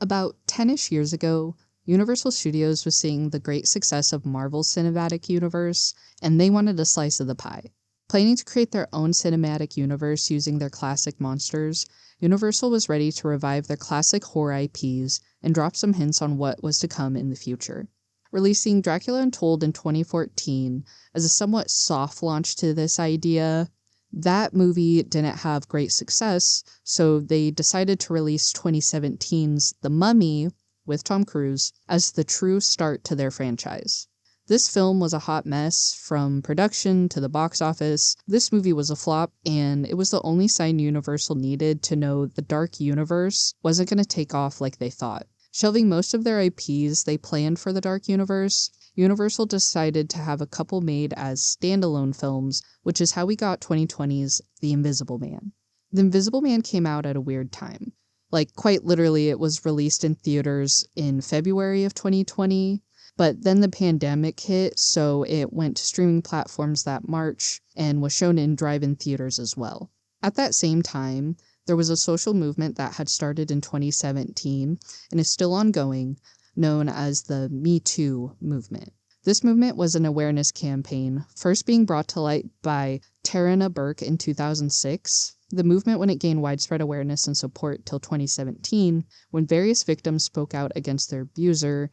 About 10-ish years ago, Universal Studios was seeing the great success of Marvel's cinematic universe, and they wanted a slice of the pie. Planning to create their own cinematic universe using their classic monsters, Universal was ready to revive their classic horror IPs and drop some hints on what was to come in the future. Releasing Dracula Untold in 2014 as a somewhat soft launch to this idea, that movie didn't have great success, so they decided to release 2017's The Mummy with Tom Cruise as the true start to their franchise. This film was a hot mess from production to the box office. This movie was a flop, and it was the only sign Universal needed to know the Dark Universe wasn't going to take off like they thought. Shelving most of their IPs they planned for the Dark Universe, Universal decided to have a couple made as standalone films, which is how we got 2020's The Invisible Man. The Invisible Man came out at a weird time. Like, quite literally, it was released in theaters in February of 2020, but then the pandemic hit, so it went to streaming platforms that March and was shown in drive-in theaters as well. At that same time, there was a social movement that had started in 2017 and is still ongoing, known as the Me Too movement. This movement was an awareness campaign, first being brought to light by Tarana Burke in 2006. The movement wouldn't gain widespread awareness and support till 2017, when various victims spoke out against their abuser.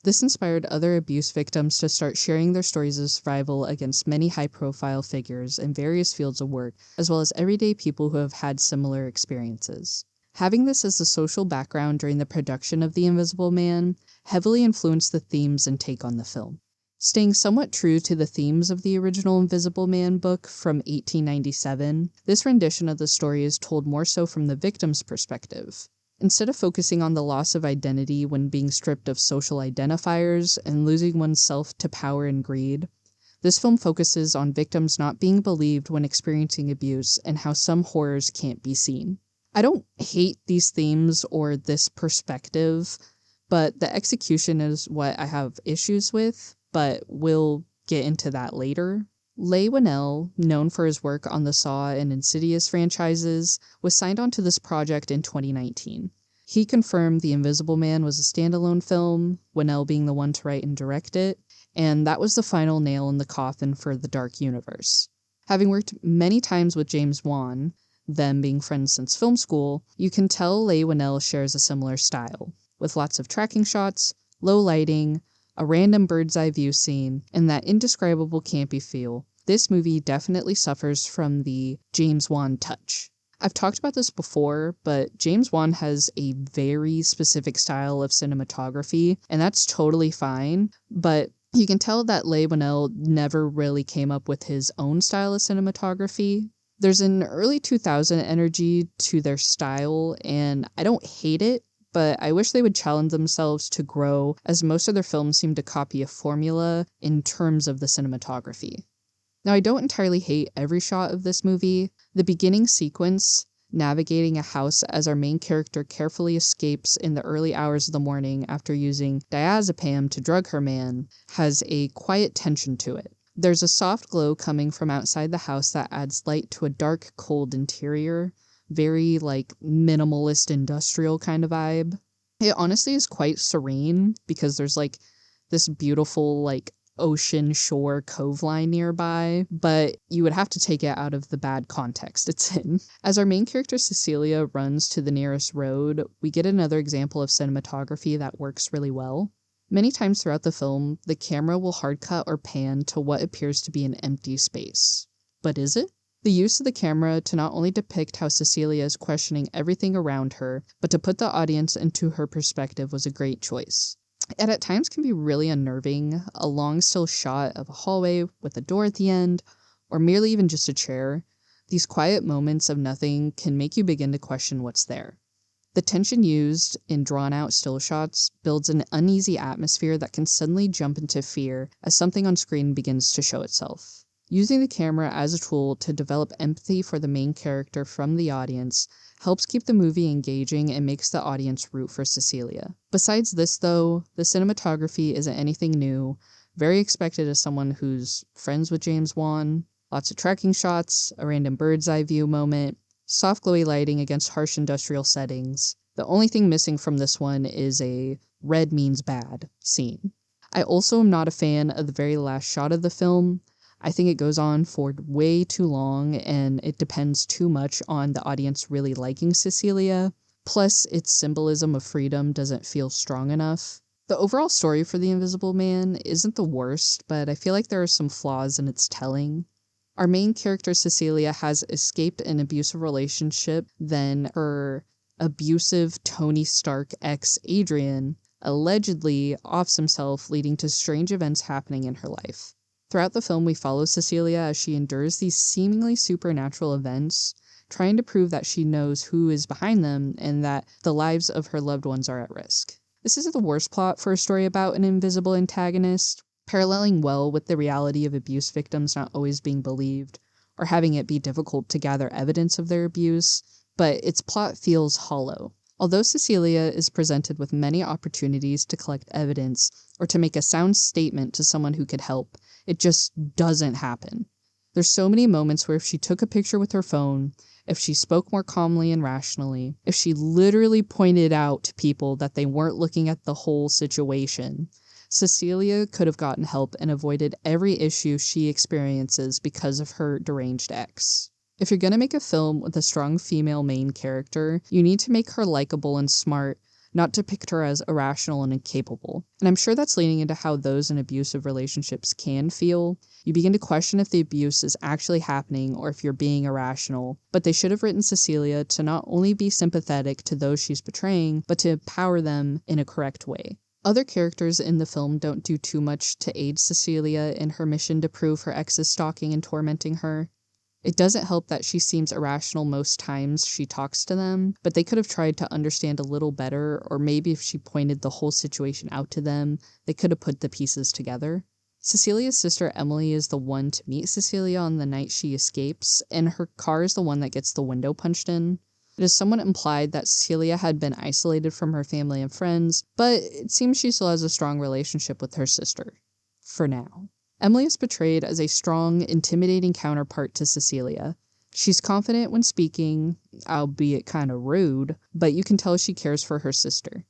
This inspired other abuse victims to start sharing their stories of survival against many high-profile figures in various fields of work, as well as everyday people who have had similar experiences. Having this as a social background during the production of The Invisible Man heavily influenced the themes and take on the film. Staying somewhat true to the themes of the original Invisible Man book from 1897, this rendition of the story is told more so from the victim's perspective. Instead of focusing on the loss of identity when being stripped of social identifiers and losing oneself to power and greed, this film focuses on victims not being believed when experiencing abuse and how some horrors can't be seen. I don't hate these themes or this perspective, but the execution is what I have issues with, but we'll get into that later. Leigh Whannell, known for his work on the Saw and Insidious franchises, was signed onto this project in 2019. He confirmed The Invisible Man was a standalone film, Whannell being the one to write and direct it, and that was the final nail in the coffin for the Dark Universe. Having worked many times with James Wan, them being friends since film school, you can tell Leigh Whannell shares a similar style, with lots of tracking shots, low lighting, a random bird's eye view scene, and that indescribable campy feel. This movie definitely suffers from the James Wan touch. I've talked about this before, but James Wan has a very specific style of cinematography, and that's totally fine, but you can tell that Leigh Whannell never really came up with his own style of cinematography. There's an early 2000 energy to their style, and I don't hate it, but I wish they would challenge themselves to grow, as most of their films seem to copy a formula in terms of the cinematography. Now, I don't entirely hate every shot of this movie. The beginning sequence, navigating a house as our main character carefully escapes in the early hours of the morning after using diazepam to drug her man, has a quiet tension to it. There's a soft glow coming from outside the house that adds light to a dark, cold interior. Very, minimalist industrial kind of vibe. It honestly is quite serene because there's, this beautiful, ocean shore cove line nearby, but you would have to take it out of the bad context it's in. As our main character Cecilia runs to the nearest road, we get another example of cinematography that works really well. Many times throughout the film, the camera will hard cut or pan to what appears to be an empty space. But is it? The use of the camera to not only depict how Cecilia is questioning everything around her, but to put the audience into her perspective was a great choice. It at times can be really unnerving, a long still shot of a hallway with a door at the end, or merely even just a chair. These quiet moments of nothing can make you begin to question what's there. The tension used in drawn-out still shots builds an uneasy atmosphere that can suddenly jump into fear as something on screen begins to show itself. Using the camera as a tool to develop empathy for the main character from the audience helps keep the movie engaging and makes the audience root for Cecilia. Besides this, though, the cinematography isn't anything new, very expected as someone who's friends with James Wan. Lots of tracking shots, a random bird's eye view moment, soft glowy lighting against harsh industrial settings. The only thing missing from this one is a red means bad scene. I also am not a fan of the very last shot of the film. I think it goes on for way too long, and it depends too much on the audience really liking Cecilia. Plus, its symbolism of freedom doesn't feel strong enough. The overall story for The Invisible Man isn't the worst, but I feel like there are some flaws in its telling. Our main character, Cecilia, has escaped an abusive relationship, then her abusive Tony Stark ex, Adrian, allegedly offs himself, leading to strange events happening in her life. Throughout the film, we follow Cecilia as she endures these seemingly supernatural events, trying to prove that she knows who is behind them and that the lives of her loved ones are at risk. This isn't the worst plot for a story about an invisible antagonist, paralleling well with the reality of abuse victims not always being believed, or having it be difficult to gather evidence of their abuse, but its plot feels hollow. Although Cecilia is presented with many opportunities to collect evidence or to make a sound statement to someone who could help, it just doesn't happen. There's so many moments where if she took a picture with her phone, if she spoke more calmly and rationally, if she literally pointed out to people that they weren't looking at the whole situation, Cecilia could have gotten help and avoided every issue she experiences because of her deranged ex. If you're going to make a film with a strong female main character, you need to make her likable and smart, not depict her as irrational and incapable. And I'm sure that's leaning into how those in abusive relationships can feel. You begin to question if the abuse is actually happening or if you're being irrational. But they should have written Cecilia to not only be sympathetic to those she's betraying, but to empower them in a correct way. Other characters in the film don't do too much to aid Cecilia in her mission to prove her ex is stalking and tormenting her. It doesn't help that she seems irrational most times she talks to them, but they could have tried to understand a little better, or maybe if she pointed the whole situation out to them, they could have put the pieces together. Cecilia's sister Emily is the one to meet Cecilia on the night she escapes, and her car is the one that gets the window punched in. It is somewhat implied that Cecilia had been isolated from her family and friends, but it seems she still has a strong relationship with her sister. For now. Emily is portrayed as a strong, intimidating counterpart to Cecilia. She's confident when speaking, albeit kind of rude, but you can tell she cares for her sister.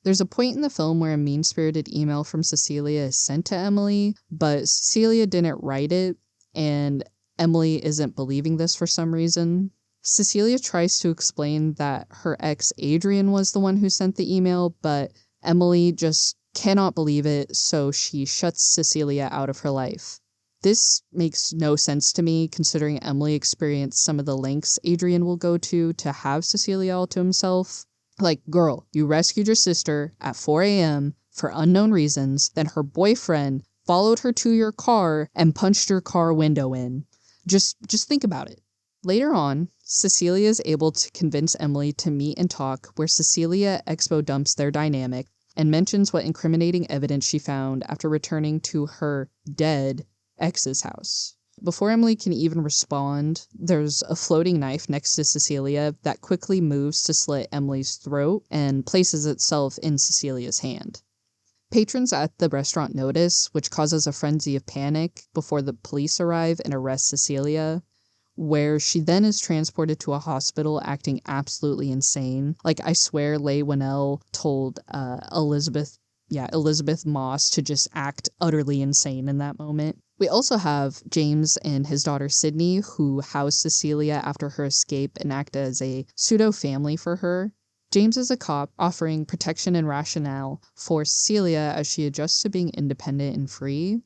There's a point in the film where a mean-spirited email from Cecilia is sent to Emily, but Cecilia didn't write it, and Emily isn't believing this for some reason. Cecilia tries to explain that her ex Adrian was the one who sent the email, but Emily just cannot believe it, so she shuts Cecilia out of her life. This makes no sense to me, considering Emily experienced some of the lengths Adrian will go to have Cecilia all to himself. Like, girl, you rescued your sister at 4 a.m. for unknown reasons, then her boyfriend followed her to your car and punched your car window in. Just think about it. Later on, Cecilia is able to convince Emily to meet and talk, where Cecilia expo dumps their dynamic and mentions what incriminating evidence she found after returning to her dead ex's house. Before Emily can even respond, there's a floating knife next to Cecilia that quickly moves to slit Emily's throat and places itself in Cecilia's hand. Patrons at the restaurant notice, which causes a frenzy of panic before the police arrive and arrest Cecilia, where she then is transported to a hospital acting absolutely insane. Like, I swear Leigh Whannell told Elizabeth Moss to just act utterly insane in that moment. We also have James and his daughter Sydney, who house Cecilia after her escape and act as a pseudo-family for her. James is a cop offering protection and rationale for Cecilia as she adjusts to being independent and free.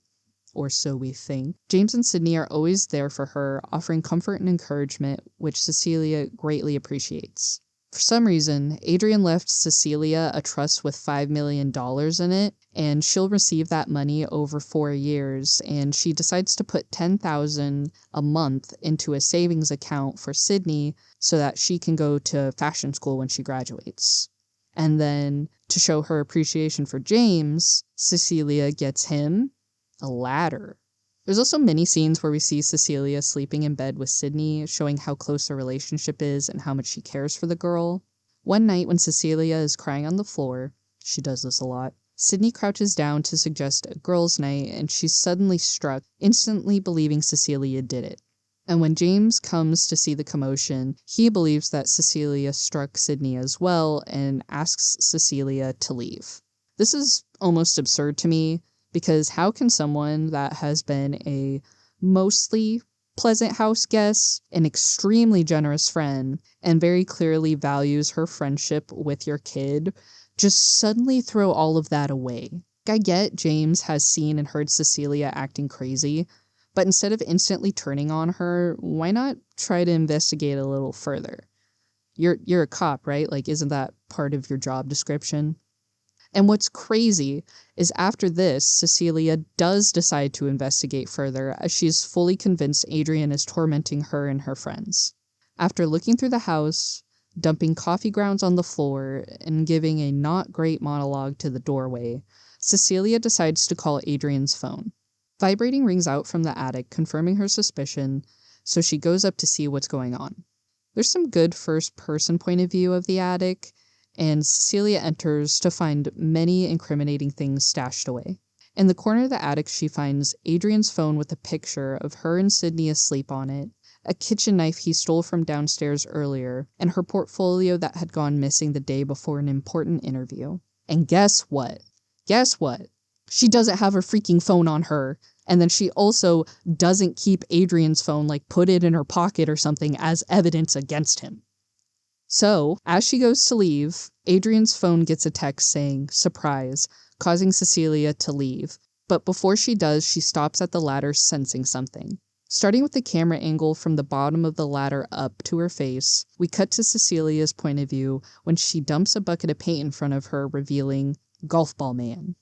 Or so we think. James and Sydney are always there for her, offering comfort and encouragement, which Cecilia greatly appreciates. For some reason, Adrian left Cecilia a trust with $5 million in it, and she'll receive that money over 4 years, and she decides to put $10,000 a month into a savings account for Sydney so that she can go to fashion school when she graduates. And then, to show her appreciation for James, Cecilia gets him a ladder. There's also many scenes where we see Cecilia sleeping in bed with Sydney, showing how close their relationship is and how much she cares for the girl. One night when Cecilia is crying on the floor, she does this a lot, Sydney crouches down to suggest a girls' night, and she's suddenly struck, instantly believing Cecilia did it. And when James comes to see the commotion, he believes that Cecilia struck Sydney as well and asks Cecilia to leave. This is almost absurd to me, because how can someone that has been a mostly pleasant house guest, an extremely generous friend, and very clearly values her friendship with your kid, just suddenly throw all of that away? I get James has seen and heard Cecilia acting crazy, but instead of instantly turning on her, why not try to investigate a little further? You're a cop, right? Like, isn't that part of your job description? And what's crazy is after this, Cecilia does decide to investigate further, as she's fully convinced Adrian is tormenting her and her friends. After looking through the house, dumping coffee grounds on the floor, and giving a not great monologue to the doorway, Cecilia decides to call Adrian's phone. Vibrating rings out from the attic, confirming her suspicion, so she goes up to see what's going on. There's some good first-person point of view of the attic, and Cecilia enters to find many incriminating things stashed away. In the corner of the attic, she finds Adrian's phone with a picture of her and Sydney asleep on it, a kitchen knife he stole from downstairs earlier, and her portfolio that had gone missing the day before an important interview. And guess what? She doesn't have her freaking phone on her, and then she also doesn't keep Adrian's phone, like put it in her pocket or something as evidence against him. So, as she goes to leave, Adrian's phone gets a text saying, "Surprise," causing Cecilia to leave. But before she does, she stops at the ladder sensing something. Starting with the camera angle from the bottom of the ladder up to her face, we cut to Cecilia's point of view when she dumps a bucket of paint in front of her, revealing Golf Ball Man.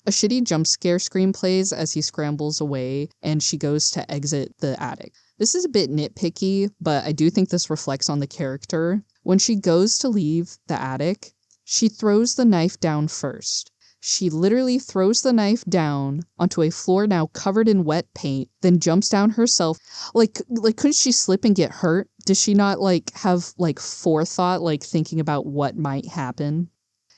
A shitty jump scare scream plays as he scrambles away and she goes to exit the attic. This is a bit nitpicky, but I do think this reflects on the character. When she goes to leave the attic, she throws the knife down first. She literally throws the knife down onto a floor now covered in wet paint, then jumps down herself. Like couldn't she slip and get hurt? Does she not have forethought, thinking about what might happen?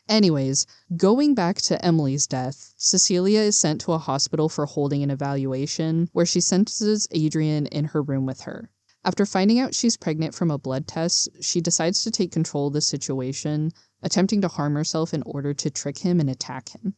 Anyways, going back to Emily's death, Cecilia is sent to a hospital for holding an evaluation, where she sentences Adrian in her room with her. After finding out she's pregnant from a blood test, she decides to take control of the situation, attempting to harm herself in order to trick him and attack him.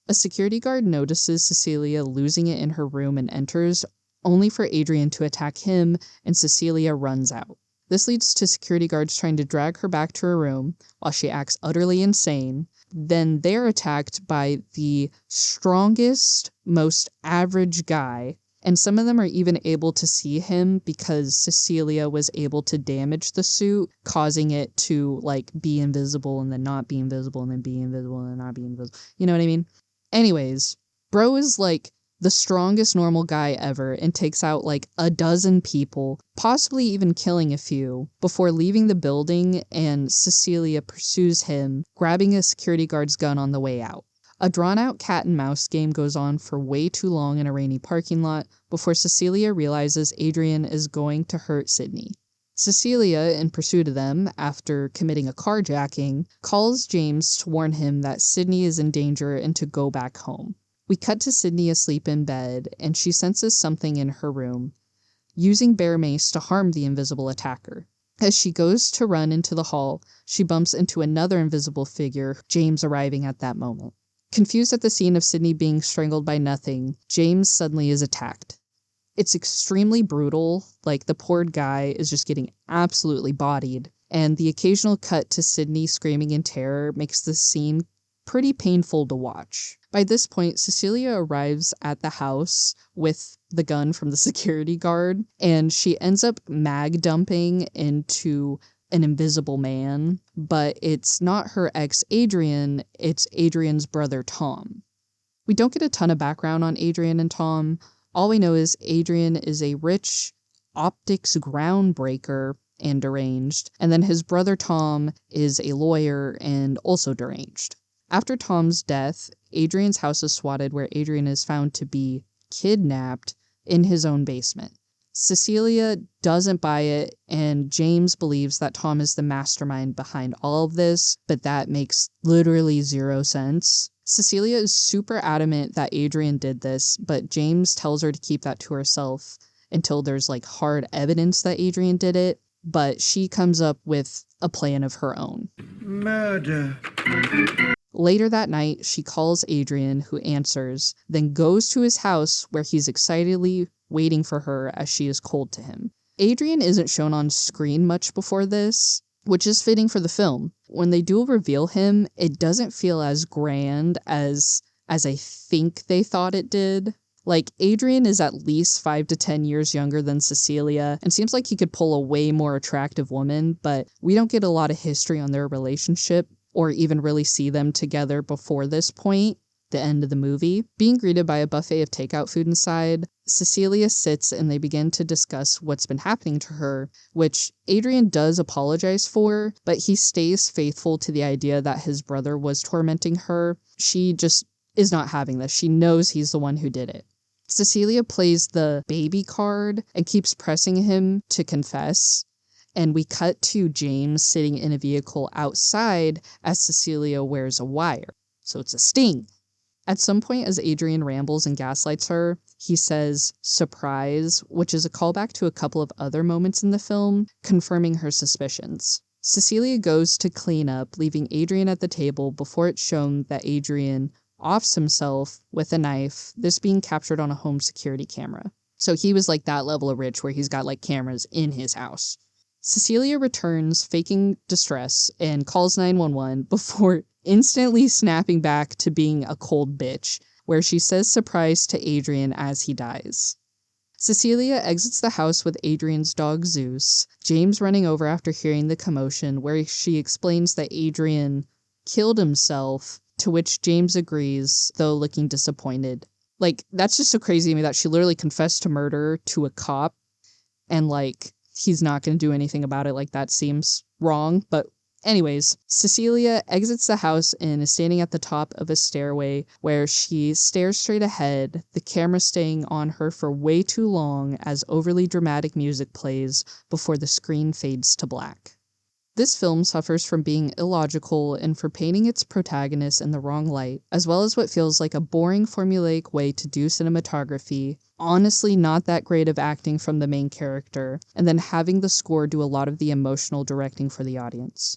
A security guard notices Cecilia losing it in her room and enters, only for Adrian to attack him, and Cecilia runs out. This leads to security guards trying to drag her back to her room while she acts utterly insane. Then they're attacked by the strongest, most average guy, and some of them are even able to see him because Cecilia was able to damage the suit, causing it to be invisible and then not be invisible and then be invisible and then not be invisible. You know what I mean? Anyways, bro is the strongest normal guy ever and takes out a dozen people, possibly even killing a few, before leaving the building, and Cecilia pursues him, grabbing a security guard's gun on the way out. A drawn-out cat-and-mouse game goes on for way too long in a rainy parking lot before Cecilia realizes Adrian is going to hurt Sydney. Cecilia, in pursuit of them, after committing a carjacking, calls James to warn him that Sydney is in danger and to go back home. We cut to Sydney asleep in bed, and she senses something in her room, using bear mace to harm the invisible attacker. As she goes to run into the hall, she bumps into another invisible figure, James arriving at that moment. Confused at the scene of Sydney being strangled by nothing, James suddenly is attacked. It's extremely brutal, the poor guy is just getting absolutely bodied, and the occasional cut to Sydney screaming in terror makes the scene pretty painful to watch. By this point, Cecilia arrives at the house with the gun from the security guard, and she ends up mag dumping into an invisible man, but it's not her ex Adrian, it's Adrian's brother Tom. We don't get a ton of background on Adrian and Tom. All we know is Adrian is a rich optics groundbreaker and deranged, and then his brother Tom is a lawyer and also deranged. After Tom's death, Adrian's house is swatted, where Adrian is found to be kidnapped in his own basement. Cecilia doesn't buy it, and James believes that Tom is the mastermind behind all of this, but that makes literally zero sense. Cecilia is super adamant that Adrian did this, but James tells her to keep that to herself, until there's like hard evidence that Adrian did it, but she comes up with a plan of her own. Murder. Later that night, she calls Adrian, who answers, then goes to his house where he's excitedly waiting for her as she is cold to him. Adrian isn't shown on screen much before this, which is fitting for the film. When they do reveal him, it doesn't feel as grand as I think they thought it did. Like, Adrian is at least 5 to 10 years younger than Cecilia and seems like he could pull a way more attractive woman, but we don't get a lot of history on their relationship or even really see them together before this point, the end of the movie. Being greeted by a buffet of takeout food inside, Cecilia sits and they begin to discuss what's been happening to her, which Adrian does apologize for, but he stays faithful to the idea that his brother was tormenting her. She just is not having this. She knows he's the one who did it. Cecilia plays the baby card and keeps pressing him to confess. And we cut to James sitting in a vehicle outside as Cecilia wears a wire. So it's a sting. At some point, as Adrian rambles and gaslights her, he says, "surprise," which is a callback to a couple of other moments in the film, confirming her suspicions. Cecilia goes to clean up, leaving Adrian at the table before it's shown that Adrian offs himself with a knife, this being captured on a home security camera. So he was like that level of rich where he's got like cameras in his house. Cecilia returns, faking distress, and calls 911 before instantly snapping back to being a cold bitch, where she says surprise to Adrian as he dies. Cecilia exits the house with Adrian's dog Zeus, James running over after hearing the commotion, where she explains that Adrian killed himself, to which James agrees, though looking disappointed. Like, that's just so crazy to me that she literally confessed to murder to a cop, and like, he's not going to do anything about it. Like, that seems wrong. But anyways, Cecilia exits the house and is standing at the top of a stairway where she stares straight ahead, the camera staying on her for way too long as overly dramatic music plays before the screen fades to black. This film suffers from being illogical and for painting its protagonist in the wrong light, as well as what feels like a boring formulaic way to do cinematography, honestly not that great of acting from the main character, and then having the score do a lot of the emotional directing for the audience.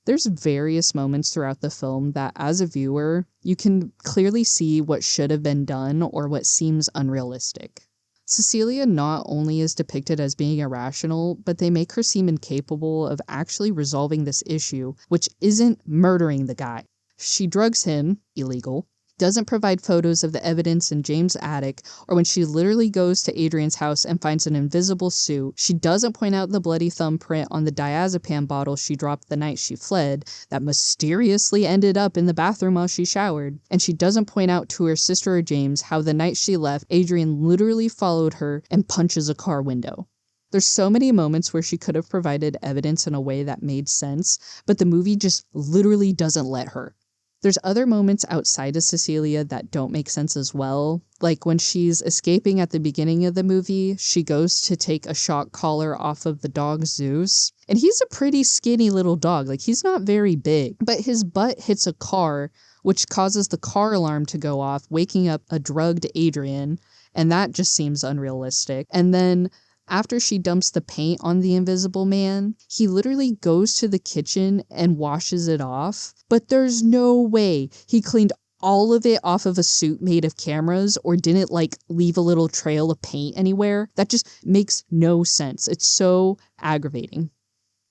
There's various moments throughout the film that, as a viewer, you can clearly see what should have been done or what seems unrealistic. Cecilia not only is depicted as being irrational, but they make her seem incapable of actually resolving this issue, which isn't murdering the guy. She drugs him, illegal, doesn't provide photos of the evidence in James' attic, or when she literally goes to Adrian's house and finds an invisible suit, she doesn't point out the bloody thumbprint on the diazepam bottle she dropped the night she fled that mysteriously ended up in the bathroom while she showered, and she doesn't point out to her sister or James how the night she left, Adrian literally followed her and punches a car window. There's so many moments where she could have provided evidence in a way that made sense, but the movie just literally doesn't let her. There's other moments outside of Cecilia that don't make sense as well. Like when she's escaping at the beginning of the movie, she goes to take a shock collar off of the dog Zeus. And he's a pretty skinny little dog. Like, he's not very big. But his butt hits a car, which causes the car alarm to go off, waking up a drugged Adrian. And that just seems unrealistic. And then after she dumps the paint on the Invisible Man, he literally goes to the kitchen and washes it off. But there's no way he cleaned all of it off of a suit made of cameras or didn't like leave a little trail of paint anywhere. That just makes no sense. It's so aggravating.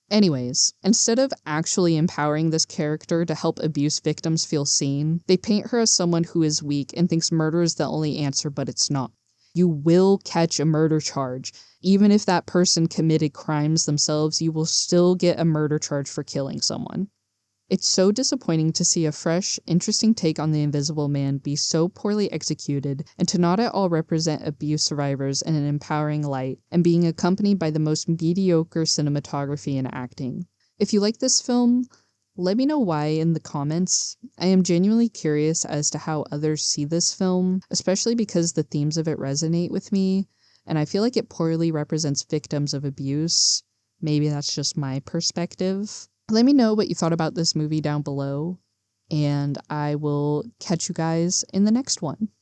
Anyways, instead of actually empowering this character to help abuse victims feel seen, they paint her as someone who is weak and thinks murder is the only answer, but it's not. You will catch a murder charge. Even if that person committed crimes themselves, you will still get a murder charge for killing someone. It's so disappointing to see a fresh, interesting take on the Invisible Man be so poorly executed and to not at all represent abuse survivors in an empowering light, and being accompanied by the most mediocre cinematography and acting. If you like this film, let me know why in the comments. I am genuinely curious as to how others see this film, especially because the themes of it resonate with me, and I feel like it poorly represents victims of abuse. Maybe that's just my perspective. Let me know what you thought about this movie down below, and I will catch you guys in the next one.